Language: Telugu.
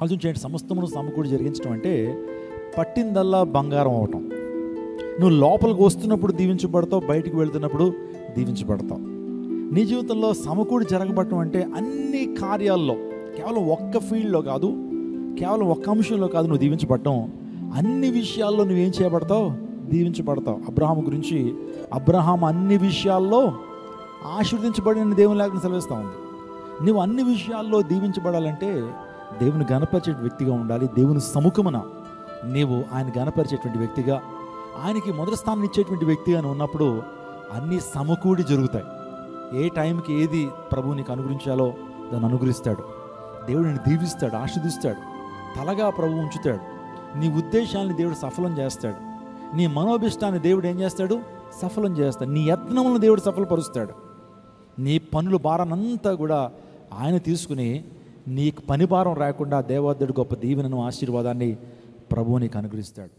ఆలోచించేయండి, సమస్తమును సమకూడి జరిగించడం అంటే పట్టిందల్లా బంగారం అవటం. నువ్వు లోపలికి వస్తున్నప్పుడు దీవించబడతావు, బయటికి వెళ్తున్నప్పుడు దీవించబడతావు. నీ జీవితంలో సమకూడి జరగబడటం అంటే అన్ని కార్యాల్లో, కేవలం ఒక్క ఫీల్డ్లో కాదు, కేవలం ఒక్క అంశంలో కాదు నువ్వు దీవించబడటం, అన్ని విషయాల్లో నువ్వేం చేయబడతావు? దీవించబడతావు. అబ్రహాము గురించి, అబ్రహాం అన్ని విషయాల్లో ఆశీర్వదించబడిన దేవుని లేఖనం సెలవిస్తూ ఉంది. నువ్వు అన్ని విషయాల్లో దీవించబడాలంటే దేవుని గణపరిచే వ్యక్తిగా ఉండాలి. దేవుని సముఖమున నీవు ఆయన గణపరిచేటువంటి వ్యక్తిగా, ఆయనకి మొదటి స్థానం ఇచ్చేటువంటి వ్యక్తిగా ఉన్నప్పుడు అన్నీ సమకూడి జరుగుతాయి. ఏ టైంకి ఏది ప్రభువు నీకు అనుగ్రహించాలో దాన్ని అనుగ్రహిస్తాడు. దేవుడు నిన్ను దీవిస్తాడు, ఆశీర్దిస్తాడు, తలగా ప్రభువు ఉంచుతాడు. నీ ఉద్దేశాలని దేవుడు సఫలం చేస్తాడు. నీ మనోభిష్టాన్ని దేవుడు ఏం చేస్తాడు? సఫలం చేస్తాడు. నీ యత్నములను దేవుడు సఫలపరుస్తాడు. నీ పనుల భారాన్నంతా కూడా ఆయన తీసుకుని నీకు పని భారం రాకుండా దేవోద్దరుడు గొప్ప దీవెనను, ఆశీర్వాదాన్ని ప్రభువు నీకు అనుగ్రహిస్తాడు.